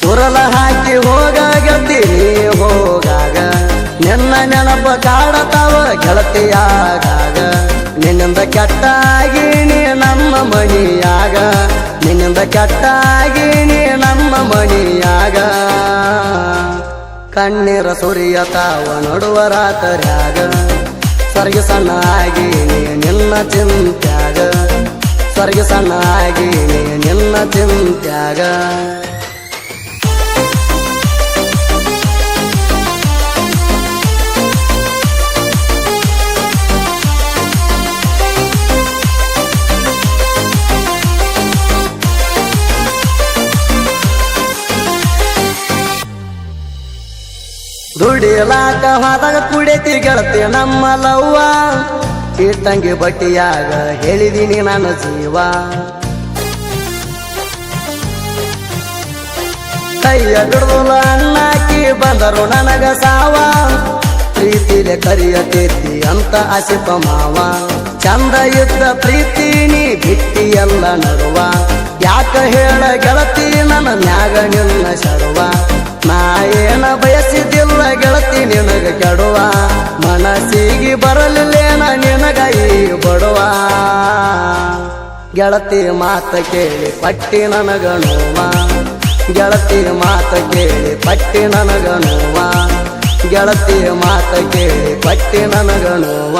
ಉರಲ ಹಾಕಿ ಹೋಗ ಗೆಳತಿ ಹೋಗಾಗ ನಿನ್ನ ನೆನಪ ಕಾಡತಾವ ಗೆಳತಿಯಾಗಾಗ ನಿನ್ನಿಂದ ಕೆಟ್ಟಾಗಿ ನೀ ನಮ್ಮ ಮಣಿಯಾಗ ನಿನ್ನಿಂದ ಕೆಟ್ಟಾಗಿ ನೀ ನಮ್ಮ ಮಣಿಯಾಗ ಕಣ್ಣೀರ ಸುರಿಯತಾವ ನಡುವ ರಾತ್ರ್ಯಾಗ ಸ್ವರ್ಗ ಸಣ್ಣಾಗಿ ನೀ ನಿನ್ನ ಚಿಂತ್ಯಾಗ ಸ್ವರ್ಗ ಸಣ್ಣಾಗಿ ನೀ ನಿನ್ನ ಚಿಂತ್ಯಾಗ ದುಡಿಲಾಕ ಹೋದಾಗ ಕುಡಿತಿ ಗೆಳತಿ ನಮ್ಮ ಲವ್ವ ಇಟ್ಟಂಗಿ ಬಟ್ಟಿಯಾಗ ಹೇಳಿದೀನಿ ನನ್ನ ಜೀವ ಕೈಯ ಬಿಡುವುಲ ಅಣ್ಣಾಕಿ ಬಂದರು ನನಗ ಸಾವ ಪ್ರೀತಿಲೆ ಕರಿಯತೇತಿ ಅಂತ ಆಸಿಪ ಮಾವ ಚಂದ ಇದ್ದ ಪ್ರೀತಿ ನೀ ಬಿಟ್ಟಿ ಎಲ್ಲ ನಡುವ ಯಾಕ ಹೇಳ ಗೆಳತಿ ನನ್ನ ಮ್ಯಾಗ ನಿನ್ನ ಶಡುವ ನಾ ಏನ ಬಯಸಿದ್ದಿಲ್ಲ ಗೆಳತಿ ನಿನಗ ಕೆಡುವ ಮನಸ್ಸಿಗೆ ಬರಲಿಲ್ಲೇನ ನಿನಗ ಈ ಬಡುವ ಗೆಳತಿ ಮಾತ ಕೇಳಿ ಪಟ್ಟಿ ನನಗ ನೋವ ಗೆಳತಿ ಮಾತ ಕೇಳಿ ಪಟ್ಟಿ ನನಗ ನೋವ ಗೆಳತಿ ಮಾತ ಕೇಳಿ ಪಟ್ಟಿ ನನಗ ನೋವ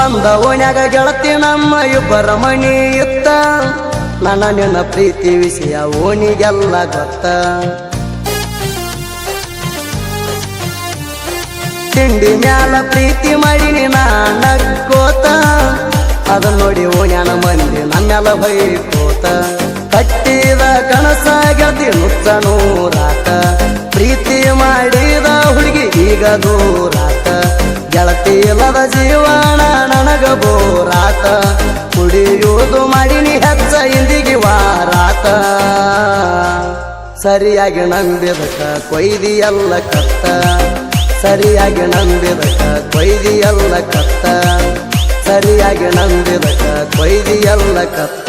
ಒಂದ ಓಣ್ಯಾಗ ಗೆಳತಿ ನಮ್ಮ ಇಬ್ಬರ ಮಣಿ ಇತ್ತ ನನ್ನ ನಿನ್ನ ಪ್ರೀತಿ ವಿಷಯ ಓಣಿಗೆಲ್ಲ ಗೊತ್ತ ತಿಂಡಿ ಮ್ಯಾಲ ಪ್ರೀತಿ ಮಾಡೀನಿ ನಕ್ಕೋತ ಅದನ್ನ ನೋಡಿ ಓಣ್ಯಾನ ಮಂದಿ ನನ್ನೆಲ್ಲ ಬೈಕೋತ ಕಟ್ಟಿದ ಕನಸ ಗೆಳತಿ ನುಚ್ಚ ನೂರಾತ ಪ್ರೀತಿ ಮಾಡಿದ ಹುಡುಗಿ ಈಗ ದೂರಾತ ಗೆಳತಿ ಇಲ್ಲದ ಜೀವನ ನನಗ ಬೋರಾತ ಕುಡಿಯುವುದು ಮಾಡಿನಿ ಹೆಚ್ಚ ಇಂದಿಗೆ ವಾರಾತ ಸರಿಯಾಗಿ ನಂಬಿದಕ ಕೊಯ್ದಿ ಎಲ್ಲ ಕತ್ತ ಸರಿಯಾಗಿ ನಂಬಿದಕ ಕೊಯ್ದಿ ಎಲ್ಲ ಕತ್ತ ಸರಿಯಾಗಿ ನಂಬಿದಕ ಕೊಯ್ದಿ ಎಲ್ಲ ಕತ್ತ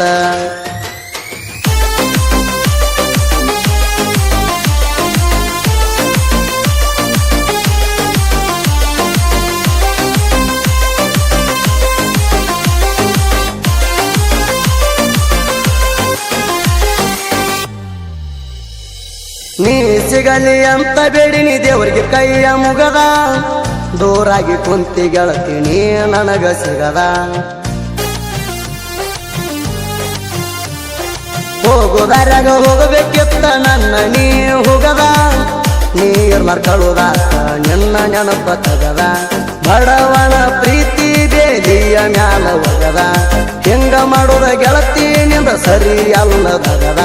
ನೀ ಸಿಗಲಿ ಅಂತ ಬೇಡಿನಿ ದೇವರಿಗೆ ಕೈಯ ಮುಗದ ದೂರಾಗಿ ಕುಂತಿ ಗೆಳತಿ ನೀ ನನಗ ಸಿಗದ ಹೋಗುದಾರ್ಯಾಗ ಹೋಗಬೇಕಿತ್ತ ನನ್ನ ನೀ ಹೋಗದ ನೀರ್ಲಾರ ಕಳುದಾತ ನಿನ್ನ ನೆನಪ ತಗದ ಬಡವನ ಪ್ರೀತಿ ಬೇಲಿಯ ಮ್ಯಾಲ ಒಗದ ಹೆಂಗ ಮಾಡುದ ಗೆಳತಿ ನಿಂದ ಸರಿ ಅಲ್ಲ ತಗದ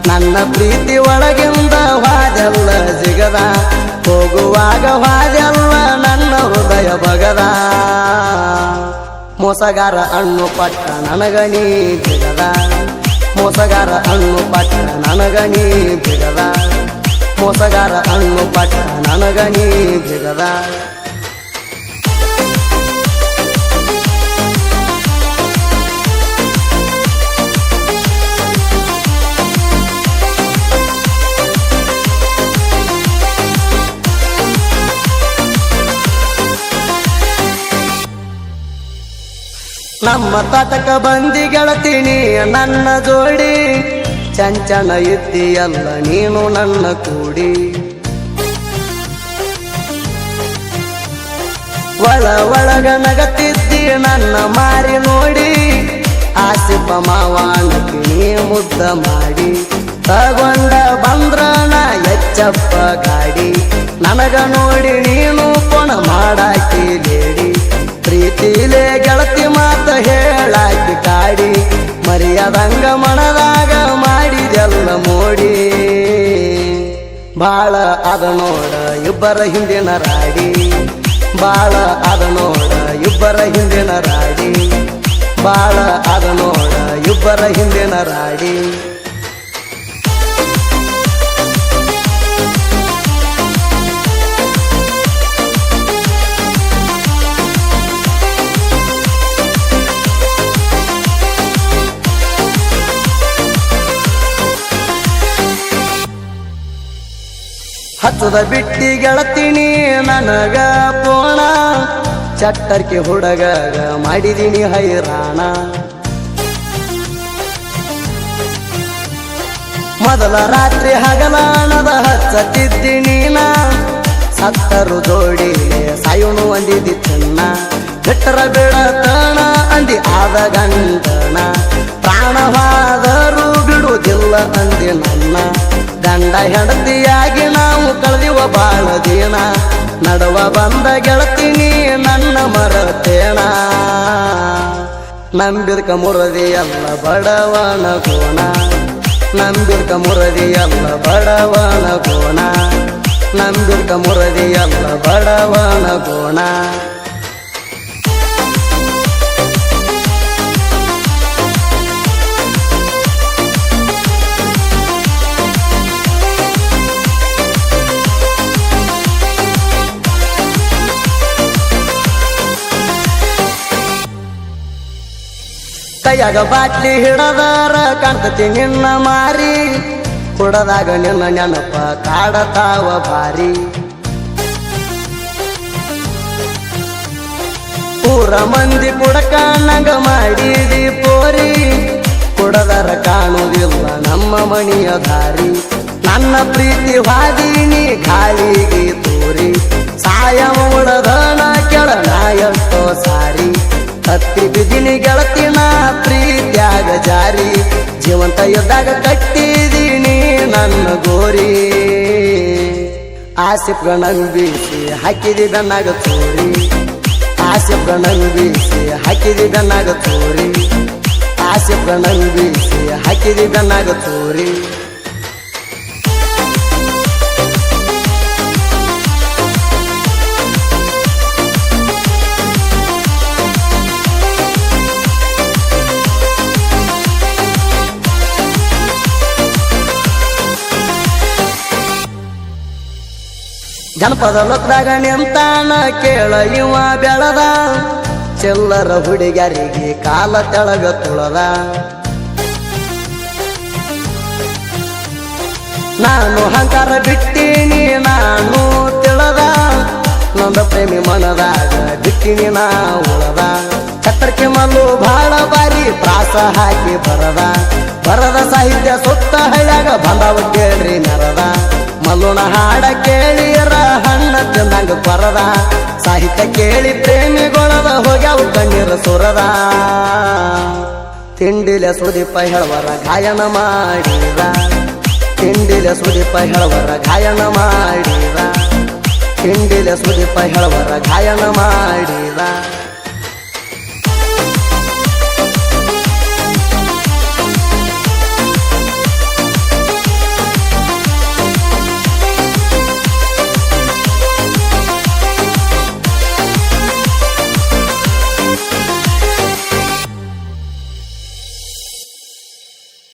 ನನ್ನ ಪ್ರೀತಿ ಒಳಗಿಂದ ವಾದೆಲ್ಲ ಜಿಗದ ಹೋಗುವಾಗ ವಾದೆಲ್ಲ ನನ್ನ ಹೃದಯ ಬಗದ ಮೋಸಗಾರ ಹಣ್ಣು ಪಟ್ಟ ನನಗ ನೀ ಬಿಗದ ಮೋಸಗಾರ ಹಣ್ಣು ಪಟ್ಟ ನನಗ ನೀ ಬಿಗದ ಮೋಸಗಾರ ಹಣ್ಣು ಪಟ್ಟ ನನಗ ನೀ ಬಿಗದ ನಮ್ಮ ತಟಕ ಬಂದಿ ಗೆಳತೀನಿ ನನ್ನ ಜೋಡಿ ಚಂಚನ ಇದ್ದೀಯಲ್ಲ ನೀನು ನನ್ನ ಕೂಡಿ ಒಳಗ ನಗತಿದ್ದಿ ನನ್ನ ಮಾರಿ ನೋಡಿ ಆಸಿಪ ಮಾವಾಣಕ್ಕೆ ನೀ ಮುದ್ದ ಮಾಡಿ ತಗೊಂಡ ಬಂದ್ರನ ಎಚ್ಚಪ್ಪ ಗಾಡಿ ನನಗ ನೋಡಿ ನೀನು ಪೊಣ ಮಾಡಾಕಿ ಬೇಡಿ ಪ್ರೀತಿಲೇ ಗೆಳತಿ ಮಾತ ಹೇಳಾಕಿ ಕಾಡಿ ಮರಿಯದಂಗ ಮನದಾಗ ಮಾಡಿದೆಲ್ಲ ಮೋಡಿ ಬಾಳ ಅದ ನೋಡ ಇಬ್ಬರ ಹಿಂದಿನ ರಾಡಿ ಬಾಳ ಅದ ನೋಡ ಇಬ್ಬರ ಹಿಂದಿನ ರಾಡಿ ಬಾಳ ಅದ ನೋಡ ಇಬ್ಬರ ಹಿಂದಿನ ರಾಡಿ. ಹಚ್ಚದ ಬಿಟ್ಟಿ ಗೆಳತೀನಿ ನನಗ ಪೋಣ, ಚಟ್ಟರ್ಕಿ ಹುಡುಗ ಮಾಡಿದೀನಿ ಹೈರಾಣ. ಮೊದಲ ರಾತ್ರಿ ಹಗಲಾಣದ ಹಚ್ಚತಿದ್ದೀನಿ ನಾ, ಸತ್ತರು ಜೋಡಿ ಸಾಯುಣು ಅಂದಿದ್ದಿ ಚೆನ್ನ. ಬಿಟ್ಟರ ಬಿಡತಣ ಅಂದಿ ಆದ ಗಂಡನ, ಪ್ರಾಣವಾದರೂ ಬಿಡುವುದಿಲ್ಲ ಅಂದಿ ನನ್ನ. ಗಂಡ ಹೆಂಡತಿಯಾಗಿ ನಾವು ಕಳೆದಿವ ಬಾಳ ದಿನ, ನಡುವ ಬಂದ ಗೆಳತೀನಿ ನನ್ನ ಮರತೇಣ. ನಂಬಿರ್ಕ ಮುರದಿಯಲ್ಲ ಬಡವನ ಕೋಣ, ನಂಬಿರ್ಕ ಮುರದಿಯಲ್ಲ ಬಡವನ ಕೋಣ, ನಂಬಿರ್ಕ ಮುರದಿಯಲ್ಲ ಬಡವನ ಕೋಣ. ಕೈಯಾಗ ಬಾಟ್ಲಿ ಹಿಡದಾರ ಕಾಣ್ತತಿ ನಿನ್ನ ಮಾರಿ, ಕುಡದಾಗ ನಿನ್ನ ನೆನಪ ಕಾಡತಾವ ಭಾರಿ. ಪೂರ ಮಂದಿ ಕುಡಕ ನಂಗ ಮಾಡಿದಿ ಪೋರಿ, ಕುಡದರ ಕಾಣುವುದಿಲ್ಲ ನಮ್ಮ ಮಣಿಯ ದಾರಿ. ನನ್ನ ಪ್ರೀತಿ ವಾದಿನಿ ಗಾಳಿಗೆ ತೋರಿ, ಸಾಯವ ಉಳದನ ಕೆಳನ ಎಷ್ಟೋ ಸಾರಿ. ಹತ್ತಿ ಬಿದಿನಿ ಗೆಳತಿನ ಪ್ರೀತ್ಯಾಗ ಜಾರಿ, ಜೀವಂತ ಇದ್ದಾಗ ಕಟ್ಟಿದೀನಿ ನನ್ನ ಗೋರಿ. ಆಸಿಫ್ಗ ನಂಬಿಸಿ ಹಾಕಿದಿ ಬೆನ್ನಾಗ ಚೋರಿ, ಆಸಿಫ್ಗ ನಂಬಿಸಿ ಹಾಕಿದಿ ಬೆನ್ನಾಗ ಚೋರಿ, ಆಸಿಫ್ಗ ನಂಬಿಸಿ ಹಾಕಿದಿ ಬೆನ್ನಾಗ ಚೋರಿ. ಜನಪದ ಲೋಕದಾಗ ನಿಂತಾನ ಕೇಳ ಇವ ಬೆಳದ, ಚೆಲ್ಲರ ಹುಡುಗರಿಗೆ ಕಾಲ ತೆಳಗ ತುಳದ. ನಾನು ಅಹಂಕಾರ ಬಿಟ್ಟಿನಿ ನಾನು ತಿಳದ, ನಂದ ಪ್ರೇಮಿ ಮನದಾಗ ಬಿಟ್ಟಿನಿ ನಾ ಉಳದ. ಕತ್ತರ್ಕೆ ಮಲ್ಲು ಬಾಳ ಬಾರಿ ಪ್ರಾಸ ಹಾಕಿ ಬರದ, ಬರದ ಸಾಹಿತ್ಯ ಸುತ್ತ ಹಳ್ಯಾಗ ಬಂದವ ಕೇಳ್ರಿ ನರದ. ಮಲ್ಲುನ ಹಾಡ ಕೇಳಿರ ಹಣ್ಣ ತಿಂದಂಗ ಪರದ, ಸಾಹಿತ್ಯ ಕೇಳಿ ಪ್ರೇಮಿಗೊಳದ ಹೋಗ್ಯಾವ ಕಣ್ಣೀರ ಸುರದ. ತಿಂಡಿಲೆ ಸುದೀಪ ಹೇಳವರ ಗಾಯನ ಮಾಡಿದ, ತಿಂಡಿಲೆ ಸುದೀಪ ಹೇಳವರ ಗಾಯನ ಮಾಡಿದ, ತಿಂಡಿಲೆ ಸುದೀಪ ಹೇಳವರ ಗಾಯನ ಮಾಡಿದ.